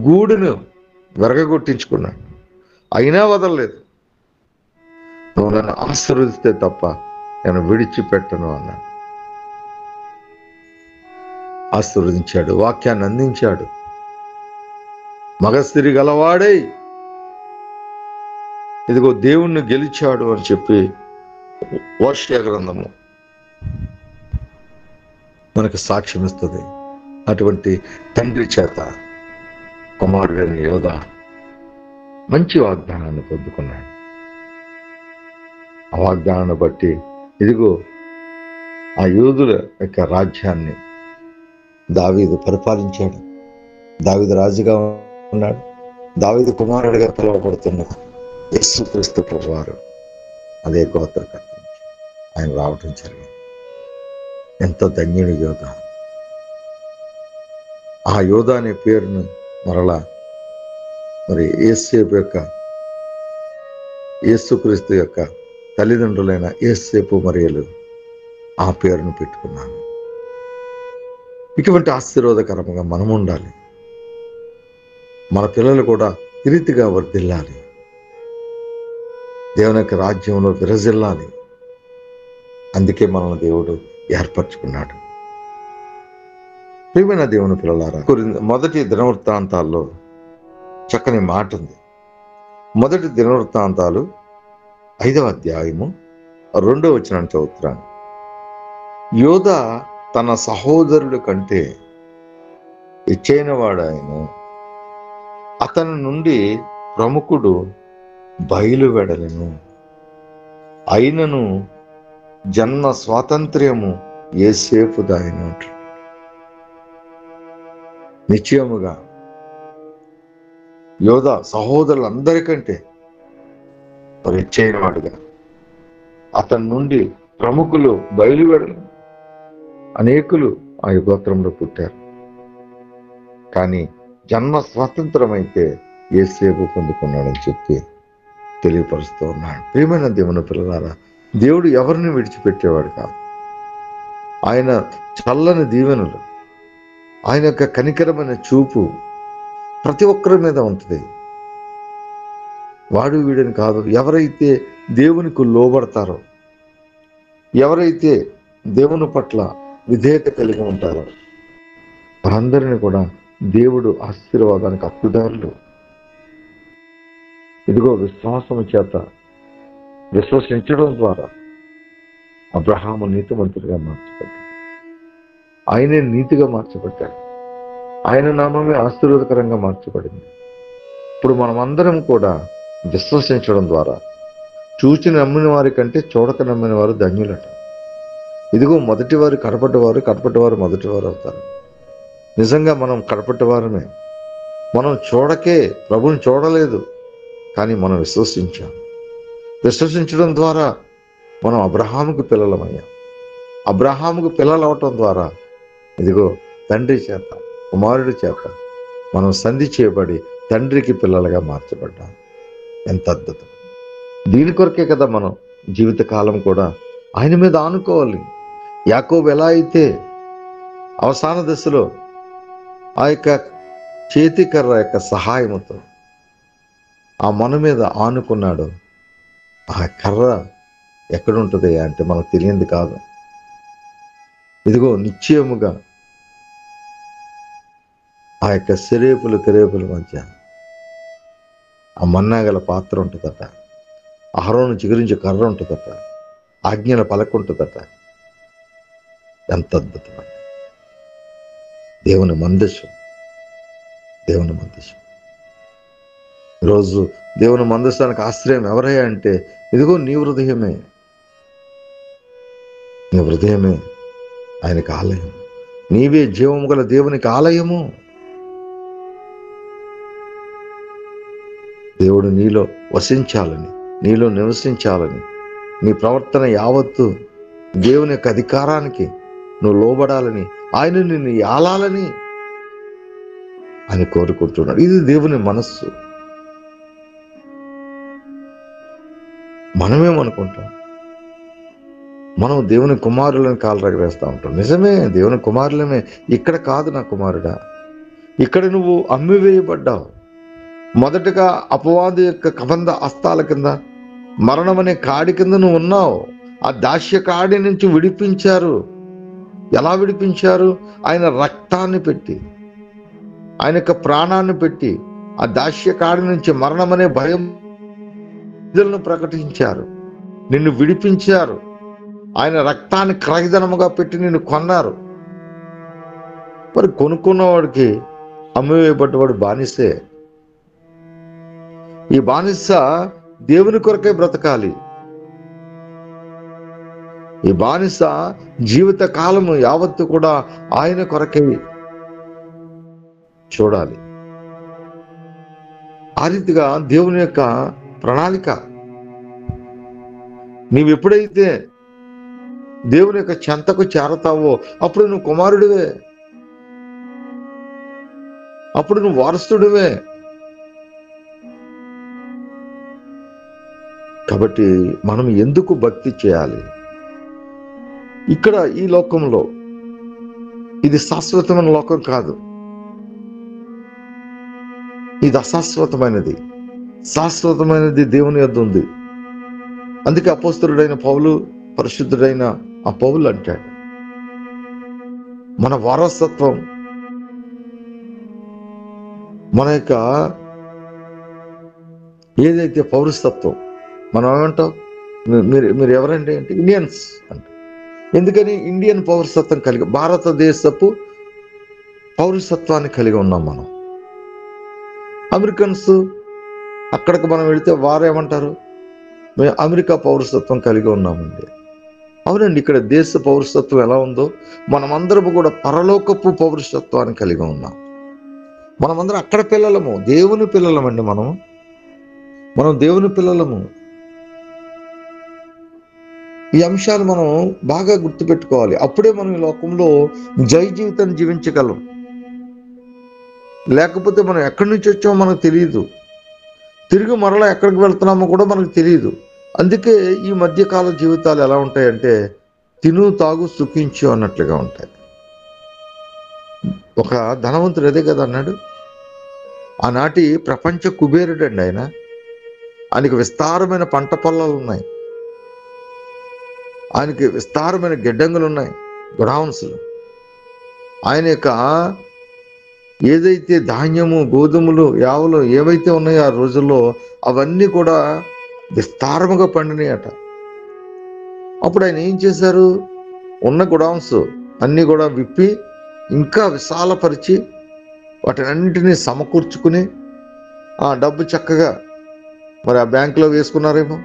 A: గూడును విరగగొట్టించుకున్నాడు. అయినా వదలలేదు. నువ్వు నన్ను ఆశీర్వదిస్తే తప్ప నేను విడిచిపెట్టను అన్నాడు. ఆశీర్వదించాడు, వాక్యాన్ని అందించాడు. మగస్థిరి గలవాడై ఇదిగో దేవుణ్ణి గెలిచాడు అని చెప్పి హోషేయ గ్రంథము మనకు సాక్ష్యం ఇస్తుంది. అటువంటి తండ్రి చేత కుమారుడైన యోధా మంచి వాగ్దానాన్ని పొందుకున్నాడు. ఆ వాగ్దానాన్ని బట్టి ఇదిగో ఆ యూదుల యొక్క రాజ్యాన్ని దావీదు పరిపాలించాడు. దావీదు రాజుగా ఉన్నాడు. దావీదు కుమారుడిగా పిలువబడుతున్న యేసుక్రీస్తు ప్రభువారు అదే గోత్రకర్త నుంచి ఆయన రావటం జరిగింది. ఎంతో ధన్యుని యోధా. ఆ యోధా అనే పేరును మరలా మరి యేసుక్రీస్తు యొక్క తల్లిదండ్రులైన యేసేపు మరియలు ఆ పేరును పెట్టుకున్నాను. ఇటువంటి ఆశీర్వాదకరంగా మనం ఉండాలి. మన పిల్లలు కూడా ఈ రీతిగా వర్ధిల్లాలి. దేవుని యొక్క రాజ్యంలో విరజిల్లాలి. అందుకే మనల్ని దేవుడు ఏర్పరచుకున్నాడు. ప్రియమైన దేవుని పిల్లలారా, మొదటి దినవృత్తాంతాల్లో చక్కని మాట ఉంది. మొదటి దినవృత్తాంతాలు 5వ అధ్యాయము 2వ వచనాన్ని చదువుతున్నాను. యోధా తన సహోదరుడి కంటే ఇచ్చైన వాడాయను, అతని నుండి ప్రముఖుడు బయలువెడలను. అయినను జన్మ స్వాతంత్ర్యము యేసేపుదాయను. నిశ్చయముగా యోధా సహోదరులందరికంటే ఇచ్చైన వాడుగా, అతని నుండి ప్రముఖులు బయలువెడలను. అనేకులు ఆ గోత్రంలో పుట్టారు. కానీ జన్మ స్వాతంత్రం అయితే యేసేపు పొందుకున్నాడని చెప్పి తెలియపరుస్తూ ఉన్నాడు. ప్రియమైన దేవుని పిల్లలారా, దేవుడు ఎవరిని విడిచిపెట్టేవాడు కాదు. ఆయన చల్లని దీవెనలు, ఆయన యొక్క కనికరమైన చూపు ప్రతి ఒక్కరి మీద ఉంటుంది. వాడు వీడని కాదు. ఎవరైతే దేవునికి లోబడతారో, ఎవరైతే దేవుని పట్ల విధేయత కలిగి ఉంటారో వారందరినీ కూడా దేవుడు ఆశీర్వాదానికి హక్కుదారులు. ఇదిగో విశ్వాసము చేత విశ్వసించడం ద్వారా అబ్రహాము నీతిమంతుడిగా మార్చబడ్డాడు. ఆయనే నీతిగా మార్చబడ్డాడు. ఆయన నామమే ఆశీర్వాదకరంగా మార్చబడింది. ఇప్పుడు మనమందరం కూడా విశ్వసించడం ద్వారా చూచి నమ్మిన వారి కంటే చూడక నమ్మిన వారు ధన్యులట. ఇదిగో మొదటివారు కడపటివారు, కడపటివారు మొదటివారు అవుతారు. నిజంగా మనం కడపటివారమే. మనం చూడకే, ప్రభుని చూడలేదు, కానీ మనం విశ్వసించాం. విశ్వసించడం ద్వారా మనం అబ్రహాముకు పిల్లలమయ్యాం. అబ్రహాముకు పిల్లలు అవటం ద్వారా ఇదిగో తండ్రి చేత, కుమారుడి చేత మనం సంధి చేయబడి తండ్రికి పిల్లలుగా మార్చబడ్డాం. ఎంత అద్భుతం! దీని కొరకే కదా మనం జీవితకాలం కూడా ఆయన మీద ఆనుకోవాలి. యాకోబు ఎలా అయితే అవసాన దశలో ఆ యొక్క చేతికర్ర యొక్క సహాయముతో ఆ మన మీద ఆనుకున్నాడు, ఆ కర్ర ఎక్కడుంటుంది అంటే మనకు తెలియంది కాదు. ఇదిగో నిశ్చయముగా ఆ యొక్క సిరేపులు కిరేపుల మధ్య ఆ మన్నాగల పాత్ర ఉంటుందట, అహరోను చిగురించి కర్ర ఉంటుందట, ఆజ్ఞల పలక ఉంటుందట. ఎంత అద్భుతమండి! దేవుని మందస్సు, దేవుని మందస్సు. ఈరోజు దేవుని మందస్సానికి ఆశ్రయం ఎవరయ్యా అంటే ఇదిగో నీ హృదయమే. నీ హృదయమే ఆయనకి ఆలయం. నీవే జీవము గల దేవునికి ఆలయము. దేవుడు నీలో వసించాలని, నీలో నివసించాలని, నీ ప్రవర్తన యావత్తు దేవుని యొక్క అధికారానికి నువ్వు లోబడాలని, ఆయన నిన్ను యాలాలని ఆయన కోరుకుంటున్నాడు. ఇది దేవుని మనస్సు. మనమేమనుకుంటాం, మనం దేవుని కుమారులను కాలు వేస్తూ ఉంటాం. నిజమే, దేవుని కుమారులమే. ఇక్కడ కాదు నా కుమారుడా, ఇక్కడ నువ్వు అమ్మివేయబడ్డావు. మొదటగా అపవాది యొక్క కబంధ హస్తాల కింద, మరణం అనే కాడి కింద నువ్వు ఉన్నావు. ఆ దాస్య కాడి నుంచి విడిపించారు. ఎలా విడిపించారు? ఆయన రక్తాన్ని పెట్టి, ఆయన యొక్క ప్రాణాన్ని పెట్టి ఆ దాస్య కాడి నుంచి, మరణం అనే భయం ప్రకటించారు. నిన్ను విడిపించారు. ఆయన రక్తాన్ని క్రయధనముగా పెట్టి నిన్ను కొన్నారు. మరి కొనుక్కున్నవాడికి అమ్మివేయబడ్డవాడు బానిసే. ఈ బానిస దేవుని కొరకే బ్రతకాలి. ఈ బానిస జీవిత కాలము యావత్తు కూడా ఆయన కొరకే చూడాలి. ఆ రీతిగా దేవుని యొక్క ప్రణాళిక. నీవెప్పుడైతే దేవుని యొక్క చెంతకు చేరతావో అప్పుడు నువ్వు కుమారుడివే, అప్పుడు నువ్వు వారసుడివే. కాబట్టి మనం ఎందుకు భక్తి చేయాలి? ఇక్కడ ఈ లోకంలో ఇది శాశ్వతమైన లోకం కాదు, ఇది అశాశ్వతమైనది. శాశ్వతమైనది దేవుని యొద్ద ఉంది. అందుకే అపోస్తలుడైన పౌలు, పరిశుద్ధుడైన ఆ పౌలు అంటాడు, మన వారసత్వం, మన యొక్క ఏదైతే పౌరసత్వం, మనం ఏమంటాం, మీరు ఎవరండి అంటే ఇండియన్స్ అంట. ఎందుకని? ఇండియన్ పౌరసత్వం కలిగి, భారతదేశపు పౌరసత్వాన్ని కలిగి ఉన్నాం మనం. అమెరికన్స్ అక్కడికి మనం వెళితే వారేమంటారు? మేము అమెరికా పౌరసత్వం కలిగి ఉన్నామండి. అవునండి, ఇక్కడ దేశ పౌరసత్వం ఎలా ఉందో మనమందరము కూడా పరలోకపు పౌరసత్వాన్ని కలిగి ఉన్నాం. మనమందరం అక్కడ పిల్లలము, దేవుని పిల్లలమండి. మనం దేవుని పిల్లలము. ఈ అంశాలు మనం బాగా గుర్తుపెట్టుకోవాలి. అప్పుడే మనం ఈ లోకంలో జై జీవితాన్ని జీవించగలం. లేకపోతే మనం ఎక్కడి నుంచి వచ్చామో మనకు తెలియదు, తిరిగి మరలా ఎక్కడికి వెళ్తున్నామో కూడా మనకు తెలియదు. అందుకే ఈ మధ్యకాల జీవితాలు ఎలా ఉంటాయంటే తిను తాగు సుఖించు అన్నట్లుగా ఉంటాయి. ఒక ధనవంతుడు అదే కదా అన్నాడు. ఆనాటి ప్రపంచ కుబేరుడు అండి ఆయన. ఆయనకి విస్తారమైన పంట పొలాలు ఉన్నాయి, ఆయనకి విస్తారమైన గిడ్డంగులు ఉన్నాయి, గొడౌన్స్లు. ఆయన యొక్క ఏదైతే ధాన్యము, గోధుమలు, యావలు ఏవైతే ఉన్నాయో ఆ రోజుల్లో అవన్నీ కూడా విస్తారముగా పండినాయట. అప్పుడు ఆయన ఏం చేశారు? ఉన్న గొడౌన్స్ అన్నీ కూడా విప్పి ఇంకా విశాలపరిచి వాటినన్నింటినీ సమకూర్చుకుని ఆ డబ్బు చక్కగా మరి ఆ బ్యాంకులో వేసుకున్నారేమో,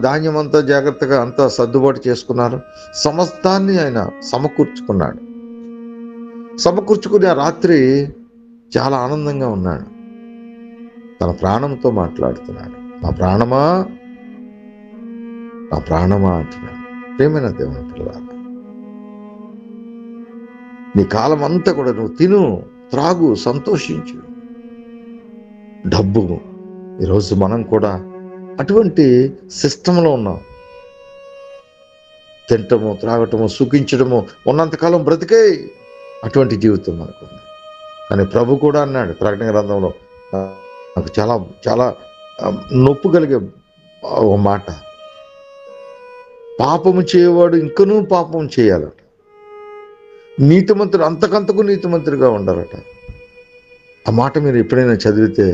A: ధాన్యం అంతా జాగ్రత్తగా అంతా సర్దుబాటు చేసుకున్నారు. సమస్తాన్ని ఆయన సమకూర్చుకున్నాడు. సమకూర్చుకుని ఆ రాత్రి చాలా ఆనందంగా ఉన్నాడు. తన ప్రాణంతో మాట్లాడుతున్నాడు. నా ప్రాణమా, నా ప్రాణమా అంటున్నాడు. ప్రేమైన దేవుని పిల్లలారా, నీ కాలం అంతా కూడా నువ్వు తిను, త్రాగు, సంతోషించు. డబ్బు, ఈరోజు మనం కూడా అటువంటి సిస్టంలో ఉన్నాం. తింటము, త్రాగటము, సుఖించడము, ఉన్నంతకాలం బ్రతికే అటువంటి జీవితం మనకుంది. కానీ ప్రభు కూడా అన్నాడు ప్రకటన గ్రంథంలో, నాకు చాలా చాలా నొప్పు కలిగే ఒక మాట, పాపము చేయవాడు ఇంకనూ పాపం చేయాలట, నీతిమంతుడు అంతకంతకు నీతిమంతుడిగా ఉండాలట. ఆ మాట మీరు ఎప్పుడైనా చదివితే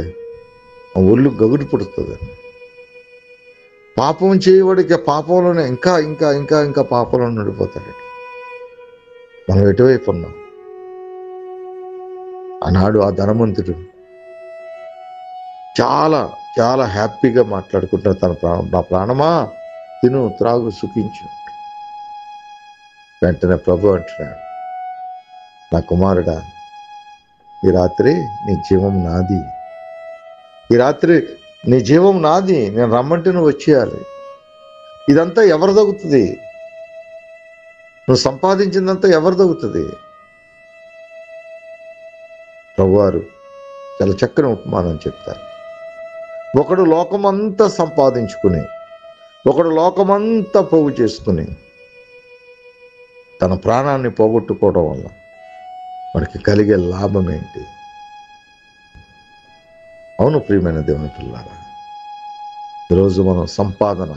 A: ఆ ఒళ్ళు గగుడు పుడుతుందండి. పాపం చేయవాడికి పాపంలోనే ఇంకా ఇంకా ఇంకా ఇంకా పాపంలో నడిపోతాడట. మనం ఎటువైపు ఉన్నాం? ఆనాడు ఆ ధనవంతుడు చాలా చాలా హ్యాపీగా మాట్లాడుకుంటున్నాడు. నా ప్రాణమా తిను, త్రాగు, సుఖించు. వెంటనే ప్రభు అంటున్నాడు, నా కుమారుడా, ఈ రాత్రి నీ జీవం నాది, ఈ రాత్రి నీ జీవం నాది, నేను రమ్మంటే నువ్వు వచ్చేయాలి. ఇదంతా ఎవరు తగ్గుతుంది? నువ్వు సంపాదించిందంతా ఎవరు తగ్గుతుంది? ప్రభువారు చాలా చక్కని ఉపమానం చెప్తారు. ఒకడు లోకమంతా సంపాదించుకుని, ఒకడు లోకమంతా పోగు చేసుకుని తన ప్రాణాన్ని పోగొట్టుకోవడం వల్ల మనకి కలిగే లాభం ఏంటి? అవును ప్రియమైన దేవుని పిల్లారా, ఈరోజు మనం సంపాదన,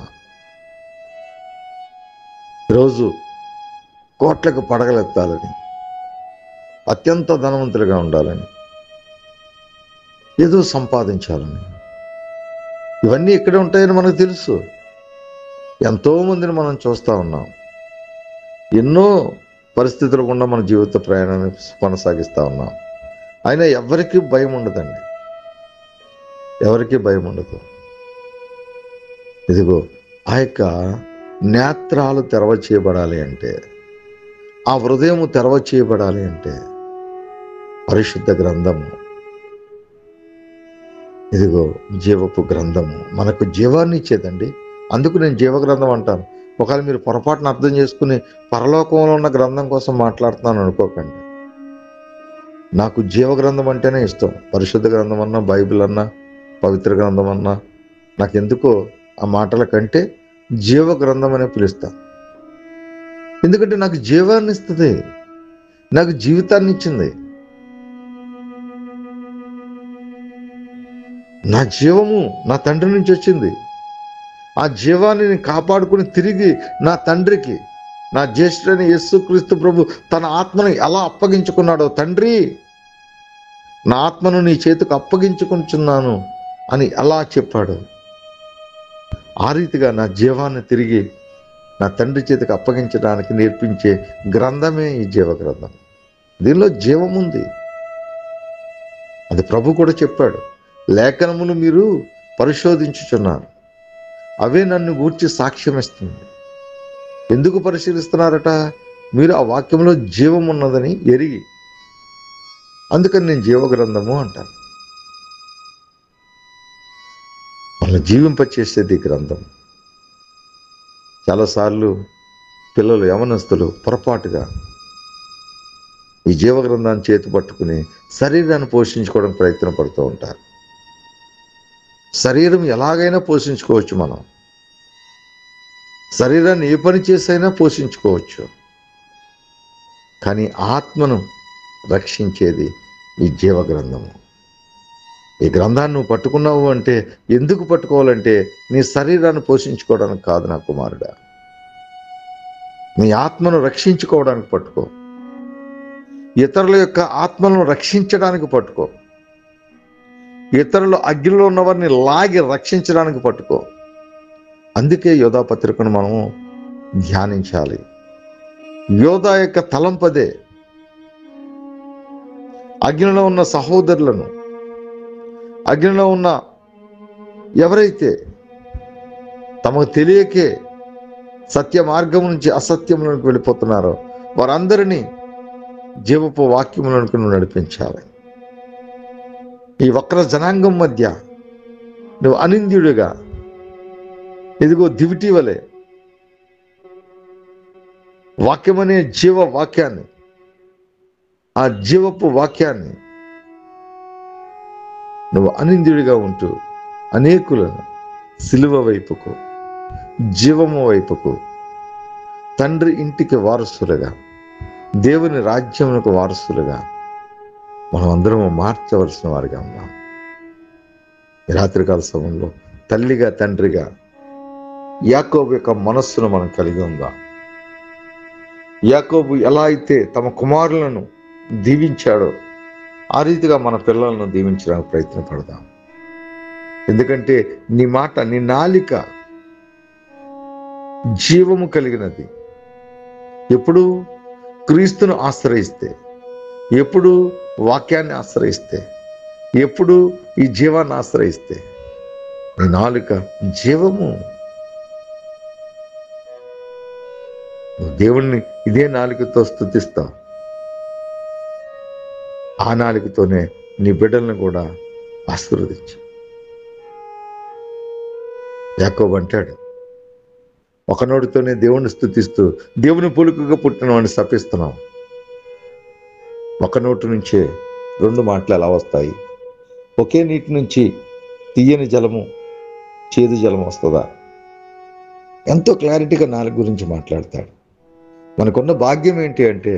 A: ఈరోజు కోట్లకు పడగలెత్తాలని, అత్యంత ధనవంతులుగా ఉండాలని, ఏదో సంపాదించాలని, ఇవన్నీ ఇక్కడే ఉంటాయని మనకు తెలుసు. ఎంతోమందిని మనం చూస్తూ ఉన్నాం. ఎన్నో పరిస్థితులు గుండా మన జీవిత ప్రయాణాన్ని కొనసాగిస్తూ ఉన్నాం. అయినా ఎవరికీ భయం ఉండదండి, ఎవరికీ భయం ఉండదు. ఇదిగో ఆ యొక్క నేత్రాలు తెరవ చేయబడాలి అంటే, ఆ హృదయము తెరవ చేయబడాలి అంటే పరిశుద్ధ గ్రంథము, ఇదిగో జీవపు గ్రంథము మనకు జీవాన్ని ఇచ్చేదండి. అందుకు నేను జీవగ్రంథం అంటాను. ఒకవేళ మీరు పొరపాటున అర్థం చేసుకుని పరలోకంలో ఉన్న గ్రంథం కోసం మాట్లాడుతున్నాను అనుకోకండి. నాకు జీవగ్రంథం అంటేనే ఇష్టం. పరిశుద్ధ గ్రంథం అన్నా, బైబిల్ అన్నా, పవిత్ర గ్రంథం అన్నా, నాకెందుకో ఆ మాటల కంటే జీవగ్రంథం అనే పిలుస్తాను. ఎందుకంటే నాకు జీవాన్ని ఇస్తుంది, నాకు జీవితాన్ని ఇచ్చింది. నా జీవము నా తండ్రి నుంచి వచ్చింది. ఆ జీవాన్ని నేను కాపాడుకుని తిరిగి నా తండ్రికి, నా జ్యేష్ఠుడైన యేసుక్రీస్తు ప్రభు తన ఆత్మని ఎలా అప్పగించుకున్నాడో, తండ్రి నా ఆత్మను నీ చేతికి అప్పగించుకుంటున్నాను అని ఎలా చెప్పాడు, ఆ రీతిగా నా జీవాన్ని తిరిగి నా తండ్రి చేతికి అప్పగించడానికి నేర్పించే గ్రంథమే ఈ జీవగ్రంథం. దీనిలో జీవం ఉంది. అది ప్రభు కూడా చెప్పాడు, లేఖనమును మీరు పరిశోధించుచున్నారు, అవే నన్ను గూర్చి సాక్ష్యం ఇస్తుంది. ఎందుకు పరిశీలిస్తున్నారట? మీరు ఆ వాక్యంలో జీవం ఉన్నదని ఎరిగి. అందుకని నేను జీవగ్రంథము అంటాను. మనల్ని జీవింపచేసేది గ్రంథం. చాలాసార్లు పిల్లలు, యవనస్తులు పొరపాటుగా ఈ జీవగ్రంథాన్ని చేతి పట్టుకుని శరీరాన్ని పోషించుకోవడానికి ప్రయత్నం పడుతూ ఉంటారు. శరీరం ఎలాగైనా పోషించుకోవచ్చు, మనం శరీరాన్ని ఏ పని చేసైనా పోషించుకోవచ్చు. కానీ ఆత్మను రక్షించేది ఈ జీవగ్రంథము. ఈ గ్రంథాన్ని నువ్వు పట్టుకున్నావు అంటే ఎందుకు పట్టుకోవాలంటే నీ శరీరాన్ని పోషించుకోవడానికి కాదు నా కుమారుడా, నీ ఆత్మను రక్షించుకోవడానికి పట్టుకో. ఇతరుల యొక్క ఆత్మలను రక్షించడానికి పట్టుకో. ఇతరులు అగ్నిలో ఉన్నవారిని లాగి రక్షించడానికి పట్టుకో. అందుకే యోధా పత్రికను మనము ధ్యానించాలి. యోధా యొక్క తలంపదే అగ్నిలో ఉన్న సహోదరులను, అగ్నిలో ఉన్న ఎవరైతే తమకు తెలియకే సత్య మార్గం నుంచి అసత్యంలోకి వెళ్ళిపోతున్నారో వారందరినీ జీవపు వాక్యములకు నడిపించాలి. ఈ వక్ర జనాంగం మధ్య నువ్వు అనింద్యుడిగా, ఇదిగో దివిటి వలె వాక్యమనే జీవ వాక్యాన్ని, ఆ జీవపు వాక్యాన్ని నువ్వు అనింద్యుడిగా ఉంటూ అనేకులను సిలువ వైపుకు, జీవము వైపుకు, తండ్రి ఇంటికి వారసులుగా, దేవుని రాజ్యమునకు వారసులుగా మనం అందరం మార్చవలసిన వారిగా ఉన్నాం. ఈ రాత్రికాల సమయంలో తల్లిగా, తండ్రిగా యాకోబు యొక్క మనస్సును మనం కలిగి ఉందాం. యాకోబు ఎలా అయితే తమ కుమారులను దీవించాడో ఆ రీతిగా మన పిల్లలను దీవించడానికి ప్రయత్నపడదాం. ఎందుకంటే నీ మాట, నీ నాలిక జీవము కలిగినది. ఎప్పుడు క్రీస్తును ఆశ్రయిస్తే, ఎప్పుడు వాక్యాన్ని ఆశ్రయిస్తే, ఎప్పుడు ఈ జీవాన్ని ఆశ్రయిస్తే నీ నాలుక జీవము. నువ్వు దేవుణ్ణి ఇదే నాలుకతో స్తుతిస్తావు. ఆ నాలుకతోనే నీ బిడ్డలను కూడా ఆశీర్వదించు. యాకోబు అంటాడు, ఒక నోటితోనే దేవుణ్ణి స్తుతిస్తూ దేవుని పులుకుగా పుట్టిన వాడిని శపిస్తున్నాం. ఒక నోటి నుంచే రెండు మాటలు ఎలా వస్తాయి? ఒకే నీటి నుంచి తీయని జలము, చేదు జలం వస్తుందా? ఎంతో క్లారిటీగా నాలుగు గురించి మాట్లాడతాడు. మనకున్న భాగ్యం ఏంటి అంటే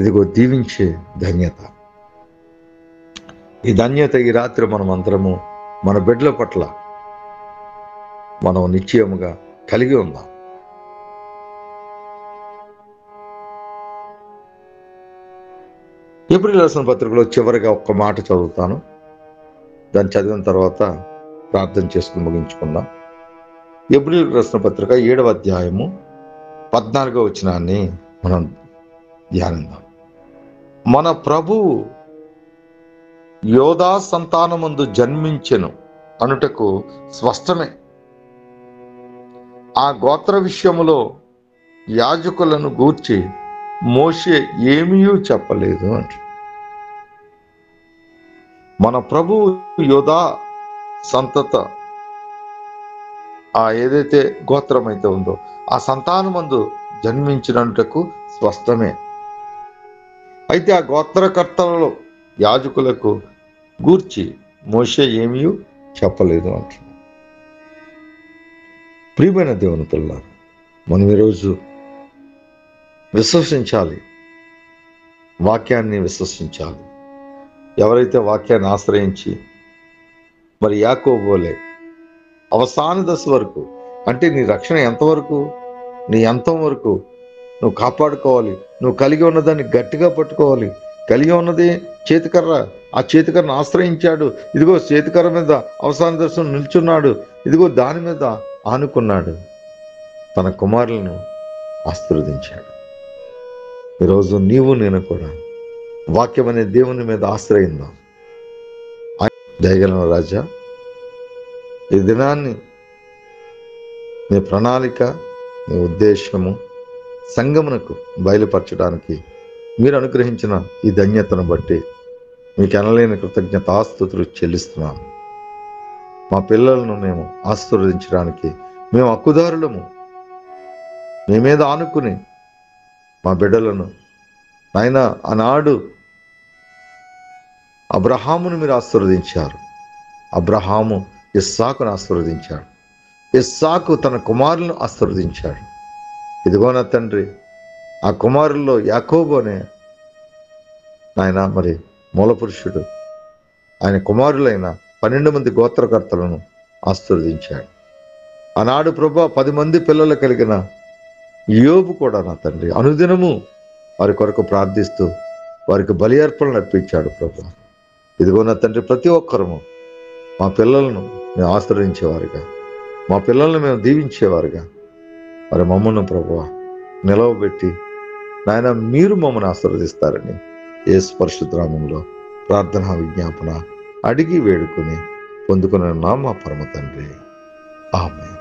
A: ఇదిగో దీవించే ధన్యత. ఈ ధన్యత ఈ రాత్రి మనం అందరము మన బిడ్డల పట్ల మనం నిశ్చయముగా కలిగి ఉందాం. ఏప్రిల్ రాసిన పత్రికలో చివరిగా ఒక్క మాట చదువుతాను. దాన్ని చదివిన తర్వాత ప్రార్థన చేసుకుని ముగించుకుందాం. ఏప్రిల్ రాసిన పత్రిక 7వ అధ్యాయము 14వ వచనాన్ని మనం ధ్యానిద్దాం. మన ప్రభువు యోధా సంతానమందు జన్మించెను అనుటకు స్పష్టమే. ఆ గోత్ర విషయములో యాజకులను గూర్చి మోషే ఏమీ చెప్పలేదు అంట. మన ప్రభువు యోధా సంతత, ఆ ఏదైతే గోత్రం అయితే ఉందో ఆ సంతానమందు జన్మించినట్టుకు స్పష్టమే. అయితే ఆ గోత్రకర్తలలో యాజకులకు గూర్చి మోషే ఏమీ చెప్పలేదు అంటున్నాడు. ప్రియమైన దేవుని పిల్లలు, మనం ఈరోజు విశ్వసించాలి, వాక్యాన్ని విశ్వసించాలి. ఎవరైతే వాక్యాన్ని ఆశ్రయించి మరి యాకోబు వలె అవసాన దశ వరకు, అంటే నీ రక్షణ ఎంతవరకు, నీ అంతం వరకు నువ్వు కాపాడుకోవాలి. నువ్వు కలిగి ఉన్నదాన్ని గట్టిగా పట్టుకోవాలి. కలిగి ఉన్నది చేతికర్ర, ఆ చేతికర్రను ఆశ్రయించాడు. ఇదిగో చేతికర్ర మీద అవసాన దశను నిల్చున్నాడు. ఇదిగో దాని మీద ఆనుకున్నాడు. తన కుమారులను ఆశీర్వదించాడు. ఈరోజు నీవు నేను కూడా వాక్యం అనే దేవుని మీద ఆశ్రయిందాం. దయగల రాజా, ఈ దినాన్ని నీ ప్రణాళిక, నీ ఉద్దేశము సంగమునకు బయలుపరచడానికి మీరు అనుగ్రహించిన ఈ ధన్యతను బట్టి మీకు అనలేని కృతజ్ఞతాస్తుతులు చెల్లిస్తున్నాను. మా పిల్లలను మేము ఆశీర్వదించడానికి మేము హక్కుదారులము. మీ మీద ఆనుకుని మా బిడ్డలను నాయన, ఆనాడు అబ్రహామును మీరు ఆశీర్వదించారు. అబ్రహాము ఇస్సాకును ఆశీర్వదించాడు. ఇస్సాకు తన కుమారులను ఆశీర్వదించాడు. ఇదిగో నా తండ్రి, ఆ కుమారుల్లో యాకోబు అనే నాయన మరి మూలపురుషుడు ఆయన కుమారులైన 12 మంది గోత్రకర్తలను ఆశీర్వదించాడు. ఆనాడు ప్రభా 10 మంది పిల్లలు కలిగిన యోబు కూడా నా తండ్రి అనుదినము వారి కొరకు ప్రార్థిస్తూ వారికి బలి అర్పణలు అర్పించాడు ప్రభా. ఇదిగో నా తండ్రి, ప్రతి ఒక్కరము మా పిల్లలను మేము ఆశ్రయించేవారుగా, మా పిల్లలను మేము దీవించేవారుగా మరి మమ్మల్ని ప్రభువా నిలవబెట్టి నాయన మీరు మమ్మల్ని ఆశీర్వదిస్తారని యేసు పరిశుద్ధ నామములో ప్రార్థనా విజ్ఞాపన అడిగి వేడుకొని పొందుకున్న మా పరమ తండ్రి. ఆమేన్.